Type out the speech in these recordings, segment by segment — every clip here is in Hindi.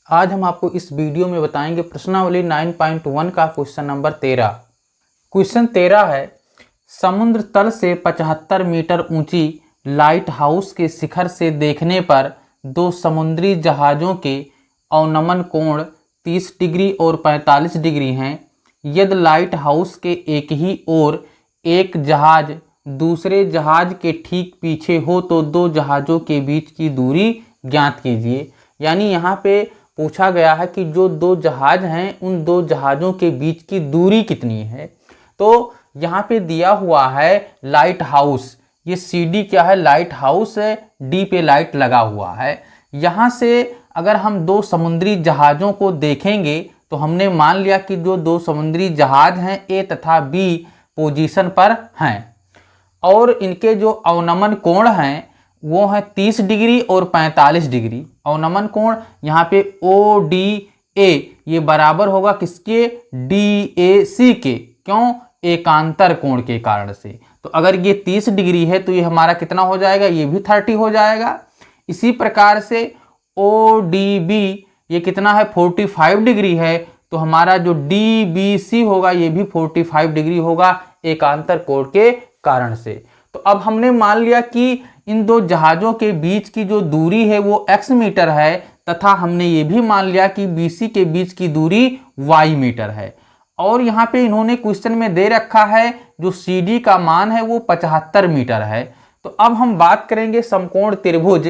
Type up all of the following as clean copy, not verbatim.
आज हम आपको इस वीडियो में बताएंगे प्रश्नावली 9.1 का क्वेश्चन नंबर 13। क्वेश्चन 13 है, समुद्र तल से 75 मीटर ऊंची लाइट हाउस के शिखर से देखने पर दो समुद्री जहाज़ों के अवनमन कोण 30 डिग्री और 45 डिग्री हैं। यदि लाइट हाउस के एक ही ओर एक जहाज दूसरे जहाज के ठीक पीछे हो तो दो जहाज़ों के बीच की दूरी ज्ञात कीजिए। यानी यहाँ पे पूछा गया है कि जो दो जहाज हैं उन दो जहाज़ों के बीच की दूरी कितनी है। तो यहाँ पे दिया हुआ है लाइट हाउस, ये CD क्या है, लाइट हाउस है, D पे लाइट लगा हुआ है। यहाँ से अगर हम दो समुद्री जहाज़ों को देखेंगे तो हमने मान लिया कि जो दो समुद्री जहाज हैं A तथा B पोजीशन पर हैं और इनके जो अवनमन कोण हैं वो है 30 डिग्री और 45 डिग्री। अवनमन कोण यहाँ पे ODA ये बराबर होगा किसके, DAC के। क्यों, एकांतर कोण के कारण से। तो अगर ये 30 डिग्री है तो ये हमारा कितना हो जाएगा, ये भी 30 हो जाएगा। इसी प्रकार से ODB ये कितना है, 45 डिग्री है, तो हमारा जो DBC होगा ये भी 45 डिग्री होगा एकांतर कोण के कारण से। तो अब हमने मान लिया कि इन दो जहाज़ों के बीच की जो दूरी है वो x मीटर है तथा हमने ये भी मान लिया कि BC के बीच की दूरी y मीटर है। और यहाँ पे इन्होंने क्वेश्चन में दे रखा है जो CD का मान है वो 75 मीटर है। तो अब हम बात करेंगे समकोण त्रिभुज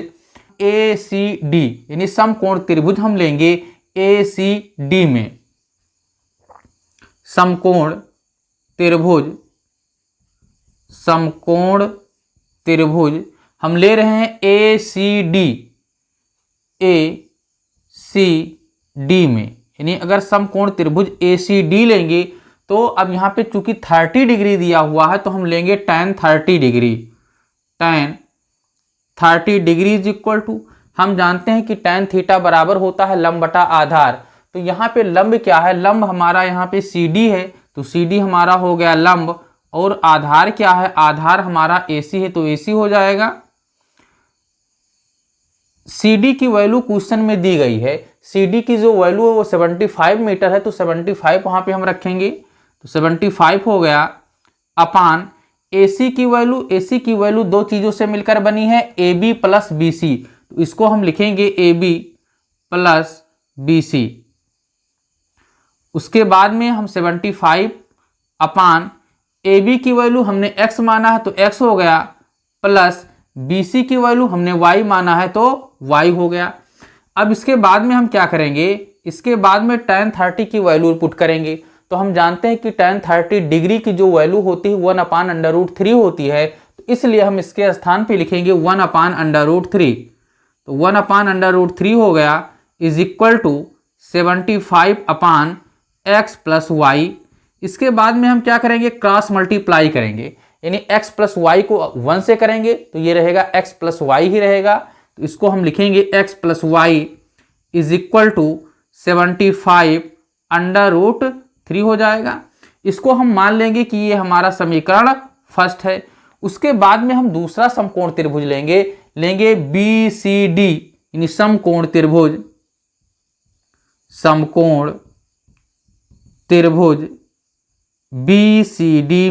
ACD, यानी समकोण त्रिभुज हम लेंगे ACD में। समकोण त्रिभुज हम ले रहे हैं ACD में। यानी अगर समकोण त्रिभुज ACD लेंगे तो अब यहाँ पे चूंकि 30 डिग्री दिया हुआ है तो हम लेंगे tan 30 डिग्री। tan 30 डिग्री इज इक्वल टू, हम जानते हैं कि tan थीटा बराबर होता है लंब बटा आधार। तो यहाँ पे लंब क्या है, लंब हमारा यहाँ पे CD है तो CD हमारा हो गया लंब, और आधार क्या है, आधार हमारा AC है तो AC हो जाएगा। CD की वैल्यू क्वेश्चन में दी गई है, CD की जो वैल्यू है वो 75 मीटर है तो 75 वहां पे हम रखेंगे तो 75 हो गया अपान AC की वैल्यू दो चीजों से मिलकर बनी है AB प्लस BC, तो इसको हम लिखेंगे AB प्लस BC। उसके बाद में हम 75 अपान AB की वैल्यू हमने x माना है तो x हो गया, प्लस BC की वैल्यू हमने y माना है तो y हो गया। अब इसके बाद में हम क्या करेंगे, इसके बाद में tan 30 की वैल्यू पुट करेंगे। तो हम जानते हैं कि tan 30 डिग्री की जो वैल्यू होती है 1/√3 होती है, तो इसलिए हम इसके स्थान पे लिखेंगे 1/√3। तो 1/√3 हो गया is equal to 75 upon x plus y. इसके बाद में हम क्या करेंगे, क्रॉस मल्टीप्लाई करेंगे, यानी x प्लस वाई को 1 से करेंगे तो ये रहेगा x प्लस वाई ही रहेगा। तो इसको हम लिखेंगे x plus y is equal to 75√3 हो जाएगा। इसको हम मान लेंगे कि ये हमारा समीकरण फर्स्ट है। उसके बाद में हम दूसरा समकोण त्रिभुज लेंगे BCD, यानी समकोण त्रिभुज BCD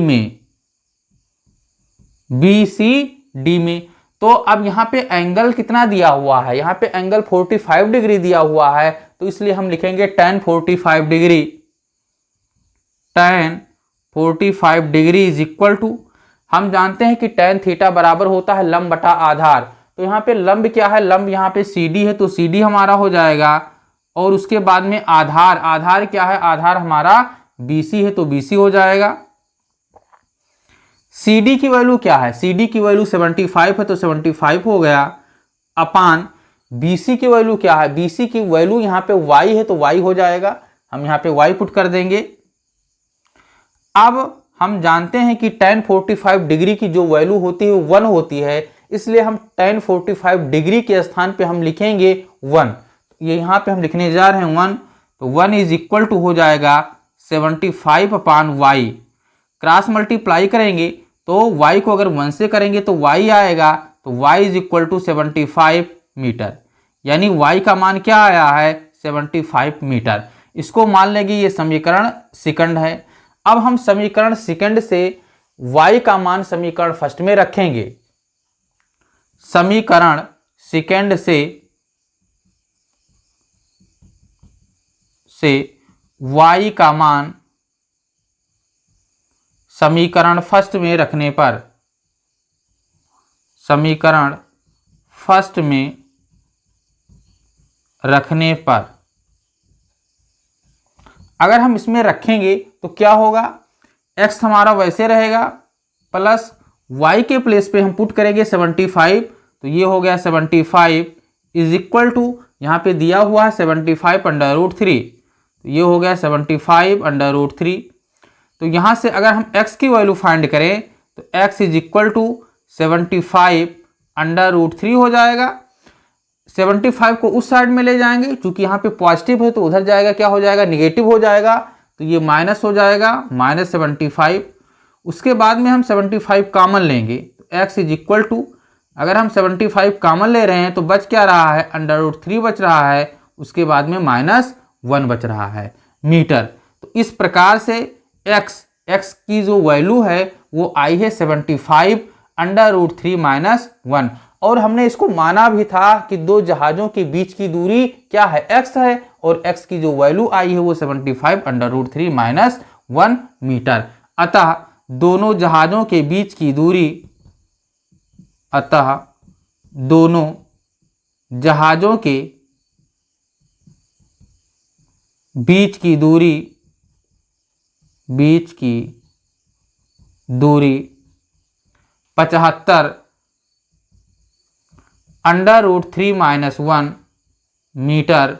में। तो अब यहाँ पे एंगल कितना दिया हुआ है, यहाँ पे एंगल 45 डिग्री दिया हुआ है तो इसलिए हम लिखेंगे tan 45 डिग्री। tan 45 डिग्री इज इक्वल टू, हम जानते हैं कि tan थीटा बराबर होता है लंब बटा आधार। तो यहाँ पे लंब क्या है, लंब यहाँ पे CD है तो CD हमारा हो जाएगा, और उसके बाद में आधार क्या है, आधार हमारा BC है तो BC हो जाएगा। CD की वैल्यू क्या है, CD की वैल्यू 75 है तो 75 हो गया अपान BC की वैल्यू क्या है, BC की वैल्यू यहाँ पे y है तो y हो जाएगा, हम यहाँ पे y पुट कर देंगे। अब हम जानते हैं कि tan 45 डिग्री की जो वैल्यू होती है 1 होती है, इसलिए हम tan 45 डिग्री के स्थान पे हम लिखेंगे 1। ये यहाँ पे हम लिखने जा रहे हैं 1, तो 1 इज इक्वल टू हो जाएगा 75 अपान y। क्रॉस मल्टीप्लाई करेंगे तो y को अगर 1 से करेंगे तो y आएगा, तो y is equal to 75 metre. यानी y का मान क्या आया है 75 मीटर। इसको मान लेंगे ये समीकरण सेकंड है। अब हम समीकरण सेकंड से y का मान समीकरण फर्स्ट में रखेंगे। समीकरण सेकंड से y का मान समीकरण फर्स्ट में रखने पर, समीकरण फर्स्ट में रखने पर अगर हम इसमें रखेंगे तो क्या होगा, x हमारा वैसे रहेगा प्लस y के प्लेस पे हम पुट करेंगे 75, तो ये हो गया 75 इज इक्वल टू, यहाँ पे दिया हुआ है 75 अंडर रूट 3, तो ये हो गया 75 अंडर रूट 3। तो यहाँ से अगर हम x की वैल्यू फाइंड करें तो x is equal to 75 under root 3 हो जाएगा। 75 को उस साइड में ले जाएंगे, क्योंकि यहाँ पे पॉजिटिव है तो उधर जाएगा क्या हो जाएगा, निगेटिव हो जाएगा, तो ये माइनस हो जाएगा -75। उसके बाद में हम 75 कॉमन लेंगे तो x इज इक्वल टू, अगर हम 75 कॉमन ले रहे हैं तो बच क्या रहा है, अंडर रूट 3 बच रहा है, उसके बाद में -1 बच रहा है मीटर। तो इस प्रकार से x की जो वैल्यू है वो आई है 75 अंडर रूट 3 -1। और हमने इसको माना भी था कि दो जहाजों के बीच की दूरी क्या है, x है, और x की जो वैल्यू आई है वो 75 अंडर रूट 3 -1 मीटर। अतः दोनों जहाजों के बीच की दूरी, अतः दोनों जहाजों के बीच की दूरी 75 अंडर रूट 3 -1 मीटर